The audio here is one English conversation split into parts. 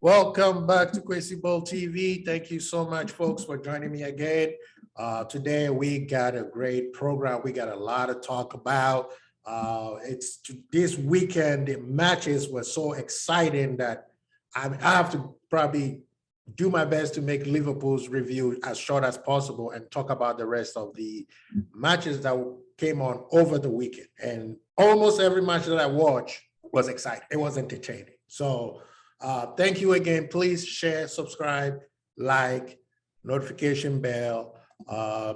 Welcome back to Crazy Ball TV. Thank you so much, folks, for joining me again. Today we got a great program. We got a lot to talk about. This weekend. The matches were so exciting that I have to probably do my best to make Liverpool's review as short as possible and talk about the rest of the matches that came on over the weekend. And almost every match that I watched was exciting. It was entertaining. So thank you again. Please share, subscribe, like, notification bell.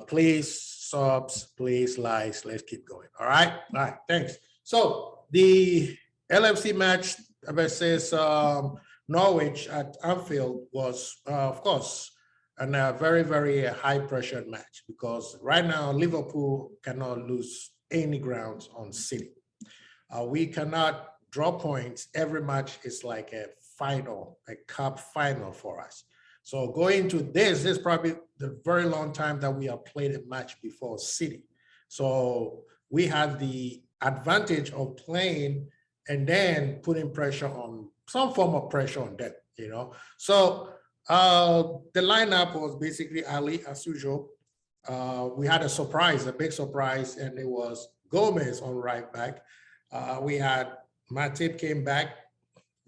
Please subs, please likes. Let's keep going. All right. All right. Thanks. So the LFC match versus Norwich at Anfield was, of course, a very, very high pressured match because right now Liverpool cannot lose any grounds on City. We cannot draw points. Every match is like a final, a cup final for us. So going to this is probably the very long time that we have played a match before City. So we had the advantage of playing and then putting pressure on some form of pressure on them, you know. So the lineup was basically Ali as usual. We had a surprise, a big surprise, and it was Gomez on right back. We had Matip came back,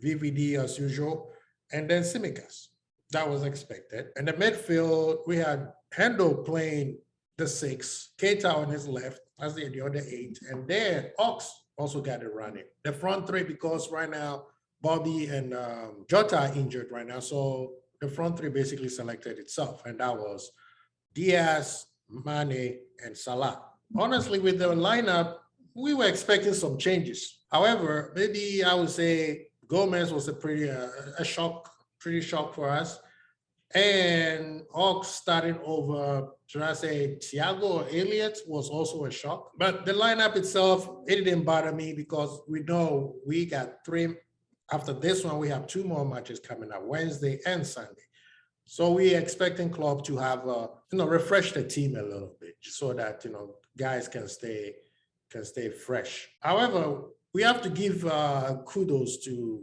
VVD as usual, and then Tsimikas. That was expected. In the midfield, we had Hendo playing the 6, Keita on his left as the other 8, and then Ox also got it running. The front 3, because right now Bobby and Jota are injured right now, so the front 3 basically selected itself, and that was Diaz, Mane, and Salah. Honestly, with the lineup, we were expecting some changes. However, maybe I would say Gomez was a pretty shock for us. And Ox starting over, should I say Thiago or Elliott, was also a shock. But the lineup itself, it didn't bother me because we know we got 3. After this one, we have 2 more matches coming up, Wednesday and Sunday. So we're expecting Klopp to have, refresh the team a little bit so that, guys can stay fresh. However, we have to give kudos to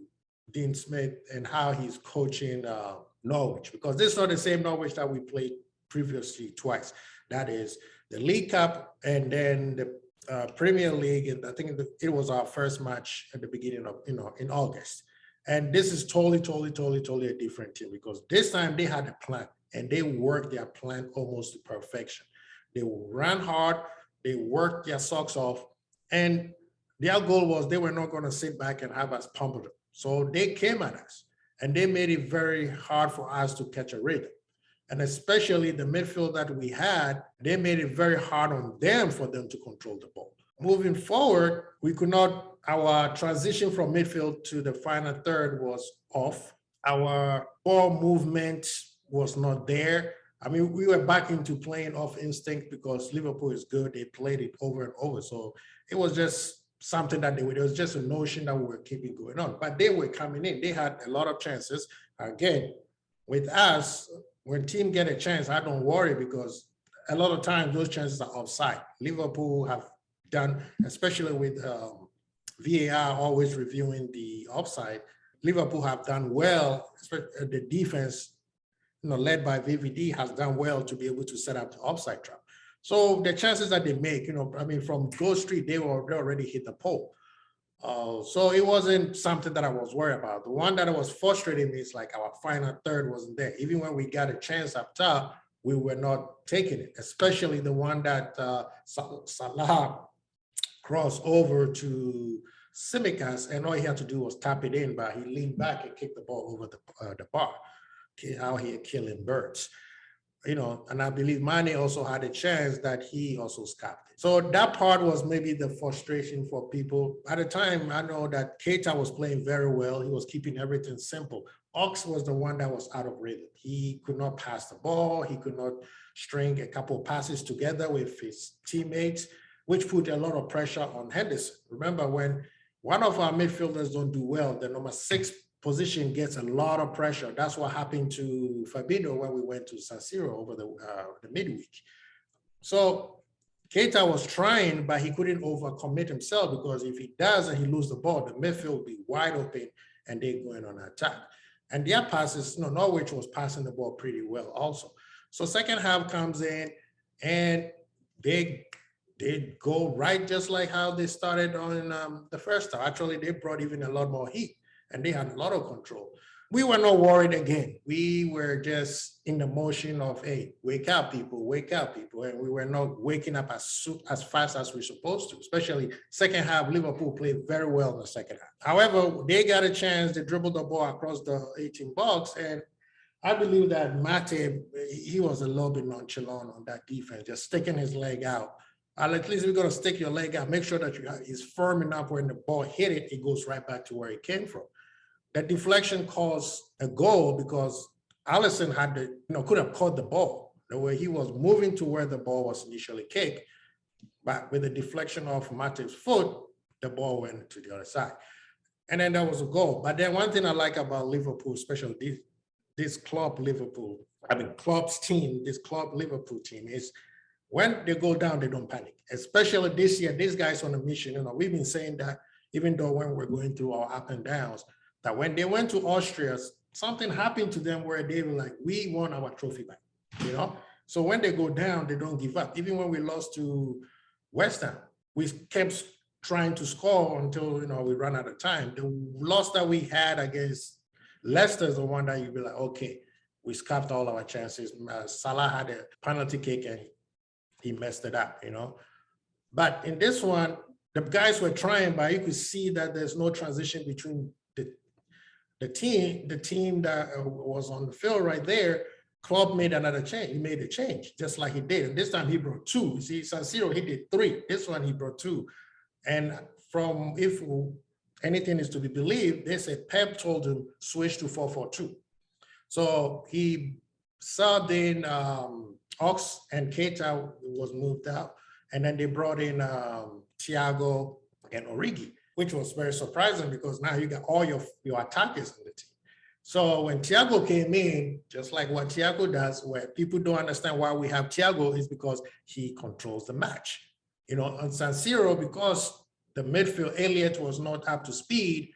Dean Smith and how he's coaching Norwich, because this is not the same Norwich that we played previously twice. That is the League Cup and then the Premier League. And I think it was our first match at the beginning of, in August. And this is totally a different team because this time they had a plan and they worked their plan almost to perfection. They ran hard, they worked their socks off, and their goal was they were not going to sit back and have us pump them. So they came at us and they made it very hard for us to catch a rhythm. And especially the midfield that we had, they made it very hard on them for them to control the ball. Moving forward, our transition from midfield to the final third was off. Our ball movement was not there. I mean, we were back into playing off instinct because Liverpool is good. They played it over and over. So it was just something that it was just a notion that we were keeping going on. But they were coming in. They had a lot of chances. Again, with us, when team get a chance, I don't worry because a lot of times those chances are offside. Liverpool have done, especially with VAR always reviewing the offside, Liverpool have done well, especially the defense, led by VVD, has done well to be able to set up the offside trap. So the chances that they make, from Goal Street, they already hit the pole. So it wasn't something that I was worried about. The one that was frustrating me is like our final third wasn't there. Even when we got a chance up top, we were not taking it, especially the one that Salah crossed over to Tsimikas, and all he had to do was tap it in, but he leaned back and kicked the ball over the bar. Out here killing birds. And I believe Mane also had a chance that he also scapped it. So that part was maybe the frustration for people. At the time, I know that Keita was playing very well. He was keeping everything simple. Ox was the one that was out of rhythm. He could not pass the ball. He could not string a couple of passes together with his teammates, which put a lot of pressure on Henderson. Remember, when one of our midfielders don't do well, the number 6 position gets a lot of pressure. That's what happened to Fabinho when we went to San Siro over the midweek. So Keita was trying, but he couldn't overcommit himself because if he does and he loses the ball, the midfield will be wide open and they're going on attack. And their passes, Norwich was passing the ball pretty well also. So second half comes in and they go right just like how they started on the first half. Actually, they brought even a lot more heat and they had a lot of control. We were not worried again. We were just in the motion of, hey, wake up, people, wake up, people. And we were not waking up as fast as we're supposed to, especially second half. Liverpool played very well in the second half. However, they got a chance. They dribbled the ball across the 18 box. And I believe that Mate, he was a little bit nonchalant on that defense, just sticking his leg out. At least we're going to stick your leg out. Make sure that it's firm enough when the ball hit it, it goes right back to where it came from. That deflection caused a goal because Alisson could have caught the ball. The way he was moving to where the ball was initially kicked, but with the deflection of Mate's foot, the ball went to the other side. And then that was a goal. But then one thing I like about Liverpool, especially this club Liverpool, club's team, this club Liverpool team is when they go down, they don't panic. Especially this year, these guys on a mission, we've been saying that even though when we're going through our up and downs, that when they went to Austria, something happened to them where they were like, we won our trophy back, So when they go down, they don't give up. Even when we lost to West Ham, we kept trying to score until, we ran out of time. The loss that we had against Leicester is the one that you'd be like, okay, we scuffed all our chances. Salah had a penalty kick and he messed it up, But in this one, the guys were trying, but you could see that there's no transition between the team that was on the field right there. Klopp made another change. He made a change, just like he did. And this time he brought two. You see, San Siro, he did three. This one, he brought two. And if anything is to be believed, they said Pep told him, switch to 4-4-2. So he subbed in Ox and Keita was moved out. And then they brought in Thiago and Origi, which was very surprising because now you got all your attackers in the team. So when Thiago came in, just like what Thiago does, where people don't understand why we have Thiago is because he controls the match. On San Siro, because the midfield, Elliott was not up to speed,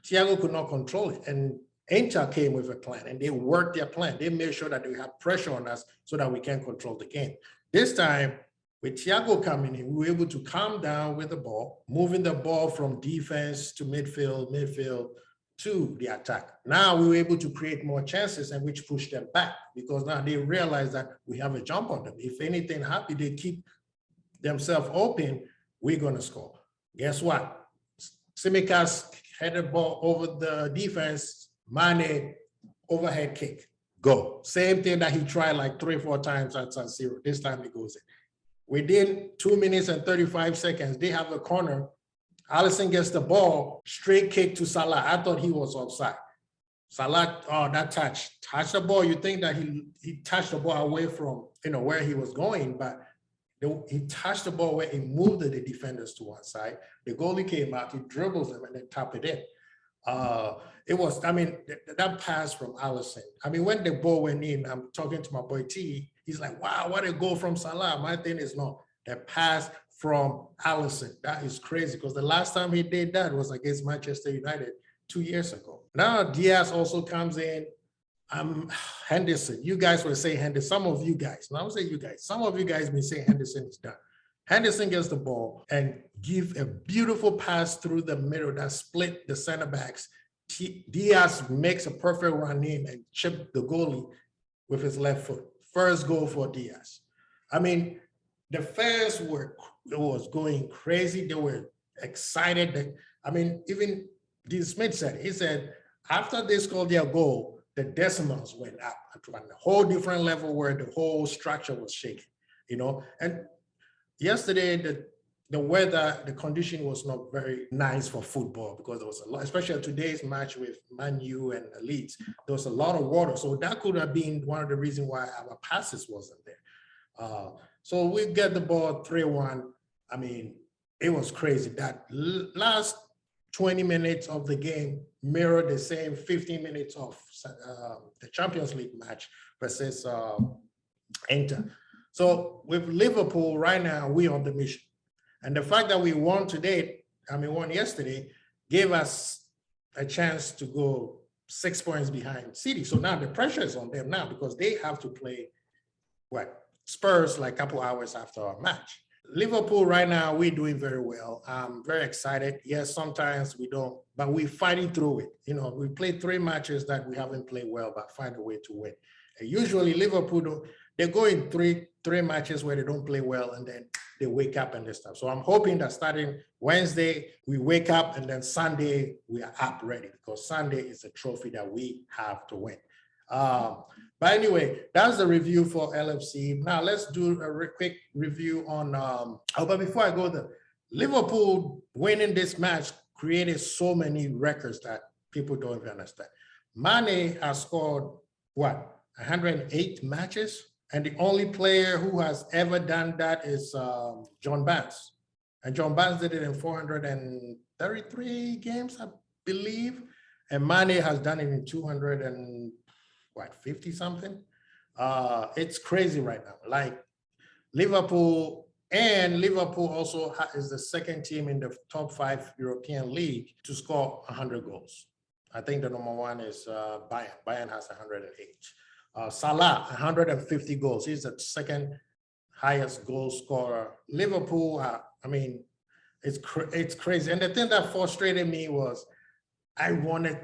Thiago could not control it. And Inter came with a plan and they worked their plan. They made sure that they had pressure on us so that we can control the game. This time, with Thiago coming in, we were able to calm down with the ball, moving the ball from defense to midfield to the attack. Now we were able to create more chances and which pushed them back because now they realize that we have a jump on them. If anything happens, they keep themselves open, we're going to score. Guess what? Tsimikas had the ball over the defense, Mane, overhead kick, go. Same thing that he tried like 3 or 4 times at San Siro. This time he goes in. Within 2 minutes and 35 seconds, they have a corner. Alisson gets the ball, straight kick to Salah. I thought he was offside. Salah, that touched the ball. You think that he touched the ball away from where he was going, but he touched the ball where he moved the defenders to one side. The goalie came out, he dribbles them and then tap it in. It was, that pass from Alisson. When the ball went in, I'm talking to my boy T, he's like, wow, what a goal from Salah. My thing is no, the pass from Alisson. That is crazy because the last time he did that was against Manchester United 2 years ago. Now Diaz also comes in. Henderson, you guys were saying Henderson, some of you guys, now I would say you guys, some of you guys been saying Henderson is done. Henderson gets the ball and give a beautiful pass through the middle that split the center backs. Diaz makes a perfect run in and chip the goalie with his left foot. First goal for Diaz. The fans was going crazy. They were excited. Even Dean Smith said, he said, after they scored their goal, the decimals went up to a whole different level where the whole structure was shaking, And yesterday, the weather, the condition was not very nice for football because there was a lot, especially today's match with Man U and Leeds, there was a lot of water. So that could have been one of the reasons why our passes wasn't there. So we get the ball 3-1. It was crazy. That last 20 minutes of the game mirrored the same 15 minutes of the Champions League match versus Inter. So with Liverpool right now, we're on the mission. And the fact that we won yesterday, gave us a chance to go 6 points behind City. So now the pressure is on them now because they have to play Spurs like a couple hours after our match. Liverpool right now, we're doing very well. I'm very excited. Yes, sometimes we don't, but we're fighting through it. We played 3 matches that we haven't played well, but find a way to win. And usually Liverpool, they go in three matches where they don't play well and then they wake up and this stuff. So I'm hoping that starting Wednesday, we wake up and then Sunday, we are up ready because Sunday is a trophy that we have to win. But anyway, that's the review for LFC. Now let's do a quick review on, but before I go there, Liverpool winning this match created so many records that people don't even understand. Mane has scored, 108 matches? And the only player who has ever done that is John Barnes. And John Barnes did it in 433 games, I believe. And Mane has done it in 250 something. It's crazy right now. Like Liverpool also is the second team in the top 5 European league to score 100 goals. I think the number 1 is Bayern. Bayern has 108. Salah, 150 goals. He's the second highest goal scorer. Liverpool, it's crazy. And the thing that frustrated me was I wanted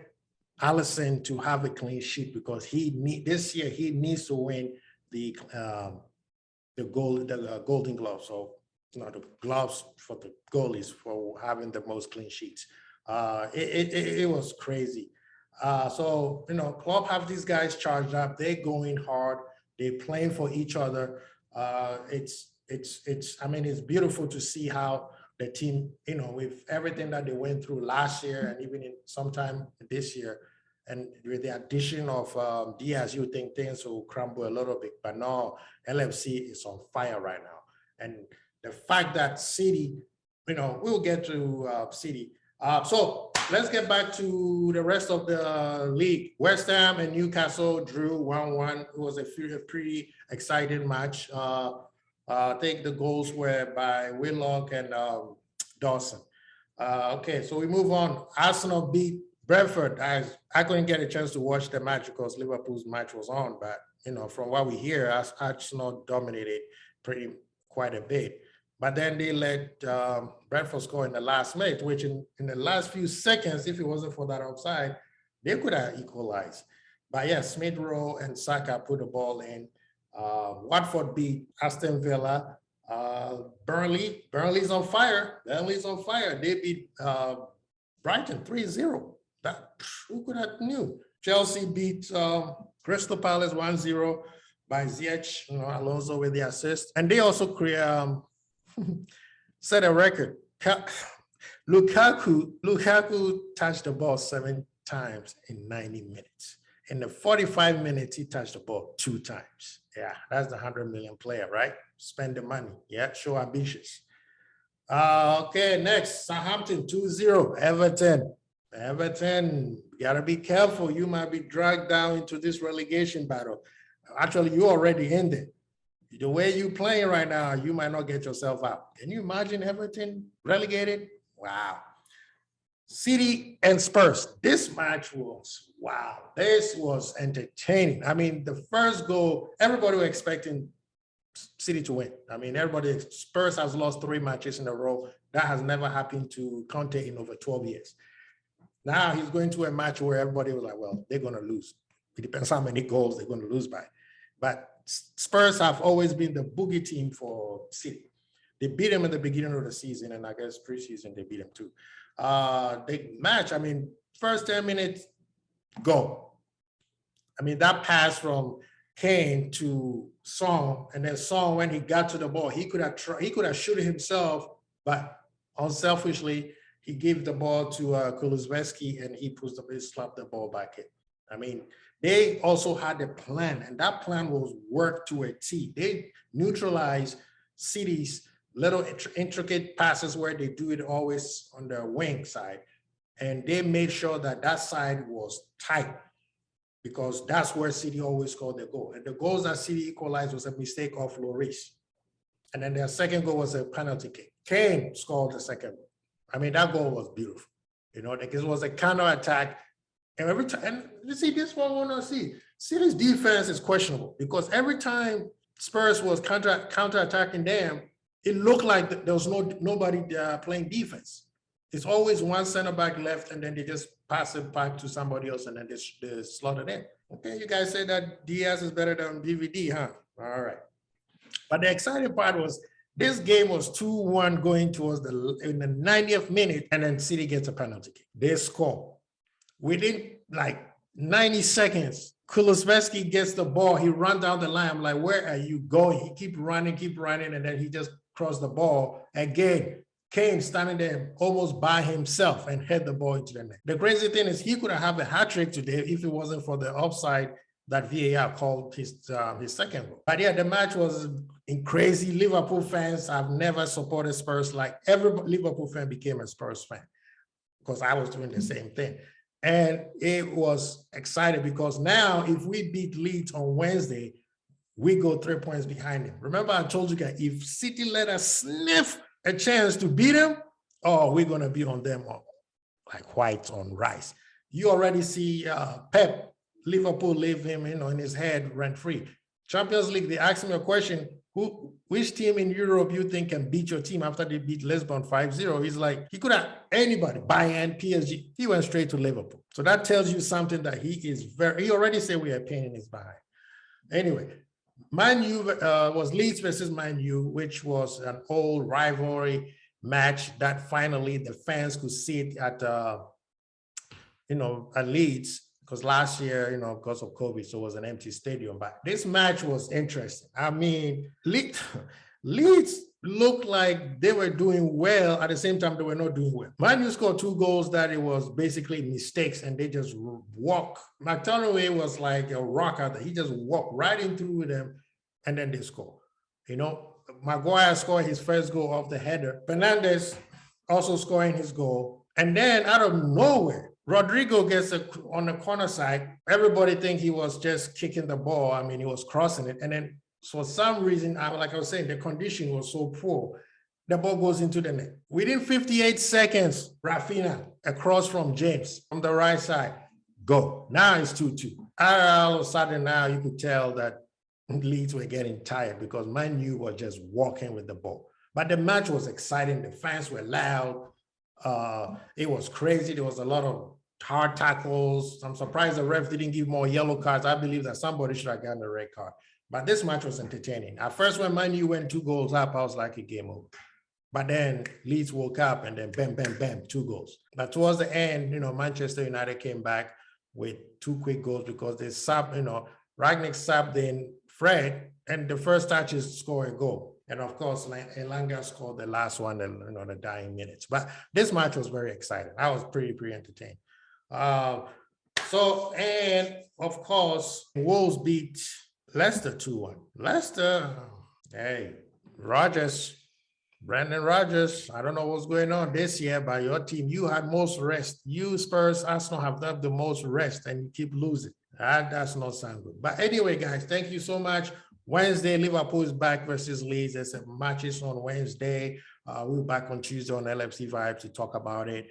Alisson to have a clean sheet because this year he needs to win the Golden Glove. So the gloves for the goalies for having the most clean sheets. It was crazy. So Klopp have these guys charged up. They're going hard. They're playing for each other. It's beautiful to see how the team, with everything that they went through last year and even in sometime this year, and with the addition of Diaz, you think things will crumble a little bit, but no, LFC is on fire right now. And the fact that City, we'll get to City. So let's get back to the rest of the league. West Ham and Newcastle drew 1-1. It was a pretty exciting match. I think the goals were by Willock and Dawson. Okay, so we move on. Arsenal beat Brentford. I couldn't get a chance to watch the match because Liverpool's match was on, but from what we hear, Arsenal dominated quite a bit. But then they let Brentford score in the last minute, which in the last few seconds, if it wasn't for that offside, they could have equalized. But yeah, Smith Rowe and Saka put the ball in. Watford beat Aston Villa. Burnley's on fire. They beat Brighton 3-0. Who could have knew? Chelsea beat Crystal Palace 1-0 by Ziyech, Alonso with the assist. And they also set a record. Lukaku touched the ball 7 times in 90 minutes. In the 45 minutes, he touched the ball 2 times. Yeah, that's the 100 million player, right? Spend the money. Yeah, show ambitious. Okay, next, Southampton 2-0, Everton. Everton, you gotta be careful. You might be dragged down into this relegation battle. Actually, you're already in there. The way you're playing right now, you might not get yourself out. Can you imagine Everton relegated? Wow. City and Spurs. This match was, wow. This was entertaining. The first goal, everybody was expecting City to win. Spurs has lost 3 matches in a row. That has never happened to Conte in over 12 years. Now he's going to a match where everybody was like, well, they're going to lose. It depends how many goals they're going to lose by. But Spurs have always been the boogie team for City. They beat them at the beginning of the season, and I guess preseason they beat them too. The match, first 10 minutes, go. That pass from Kane to Son, and then Son, when he got to the ball, he could have shot it himself, but unselfishly, he gave the ball to Kulusevski, and he slapped the ball back in. They also had a plan, and that plan was worked to a T. They neutralized City's little intricate passes where they do it always on the wing side, and they made sure that side was tight because that's where City always scored the goal. And the goals that City equalized was a mistake of Lloris. And then their second goal was a penalty kick. Kane scored the second goal. That goal was beautiful. It was a counter attack And every time, and you see this one, I want to see. City's defense is questionable because every time Spurs was counterattacking them, it looked like there was nobody playing defense. It's always one center back left, and then they just pass it back to somebody else, and then they slot it in. Okay, you guys say that Diaz is better than DVD, huh? All right. But the exciting part was this game was 2-1 going towards in the 90th minute, and then City gets a penalty kick. They score. Within like 90 seconds, Kulusevski gets the ball. He runs down the line. I'm like, where are you going? He keep running, and then he just crossed the ball. Again, Kane standing there almost by himself and head the ball into the net. The crazy thing is he could have a hat trick today if it wasn't for the offside that VAR called his second goal. But yeah, the match was crazy. Liverpool fans, I've never supported Spurs. Like every Liverpool fan became a Spurs fan because I was doing the same thing. And it was exciting because now if we beat Leeds on Wednesday, we go 3 points behind them. Remember I told you guys, if City let us sniff a chance to beat them, oh, we're going to be on them like white on rice. You already see Pep, Liverpool leave him in his head rent free. Champions League, they asked me a question, which team in Europe you think can beat your team after they beat Lisbon 5-0? He's like, he could have anybody, Bayern, PSG. He went straight to Liverpool. So that tells you something that he already said we are a pain in his behind. Anyway, Man U was Leeds versus Man U, which was an old rivalry match that finally the fans could see it at Leeds, because last year, because of COVID, so it was an empty stadium. But this match was interesting. I mean, Leeds looked like they were doing well. At the same time, they were not doing well. Man U scored 2 goals that it was basically mistakes, and they just walk. McTominay was like a rock out there. He just walked right in through them, and then they score. Maguire scored his first goal off the header. Fernandes also scoring his goal. And then out of nowhere, Rodrigo gets on the corner side. Everybody think he was just kicking the ball. I mean, he was crossing it. And then for some reason, like I was saying, the condition was so poor, the ball goes into the net. Within 58 seconds, Rafinha across from James on the right side, go. Now it's 2-2. All of a sudden now you could tell that Leeds were getting tired because Man U were just walking with the ball. But the match was exciting. The fans were loud. It was crazy. There was a lot of hard tackles. I'm surprised the ref didn't give more yellow cards. I believe that somebody should have gotten a red card. But this match was entertaining. At first, when Man U went 2 goals up, I was like, a game over. But then Leeds woke up and then bam, bam, bam, 2 goals. But towards the end, Manchester United came back with 2 quick goals because they Rangnick subbed in Fred, and the first touch is score a goal. And of course, Elanga scored the last one in the dying minutes. But this match was very exciting. I was pretty entertained. And of course, Wolves beat Leicester 2-1. Leicester, hey, Brendan Rodgers, I don't know what's going on this year, but your team, you had most rest. You Spurs, Arsenal have done the most rest, and you keep losing. That does not sound good. But anyway, guys, thank you so much. Wednesday, Liverpool is back versus Leeds. There's a matches on Wednesday. We'll be back on Tuesday on LFC Vibes to talk about it.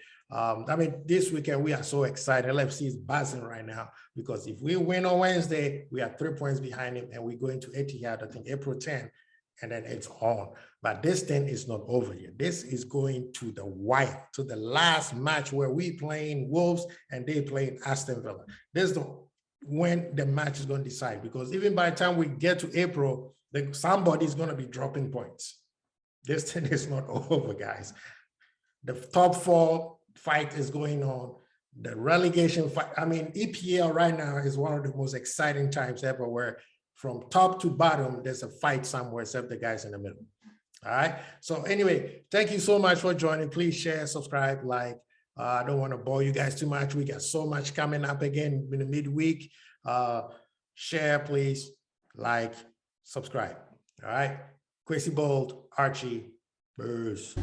This weekend, we are so excited. LFC is buzzing right now because if we win on Wednesday, we are 3 points behind him, and we're going to Etihad, I think, April 10th, and then it's on. But this thing is not over yet. This is going to the wire, to the last match where we playing Wolves and they playing Aston Villa. This is when the match is going to decide, because even by the time we get to April, somebody's going to be dropping points. This thing is not over, guys. The top 4 fight is going on. The relegation fight, EPL right now is one of the most exciting times ever, where from top to bottom, there's a fight somewhere except the guys in the middle. All right. So anyway, thank you so much for joining. Please share, subscribe, like. I don't want to bore you guys too much. We got so much coming up again in the midweek. Share, please, like, subscribe. All right. Quincy Bold, Archie, Burrs.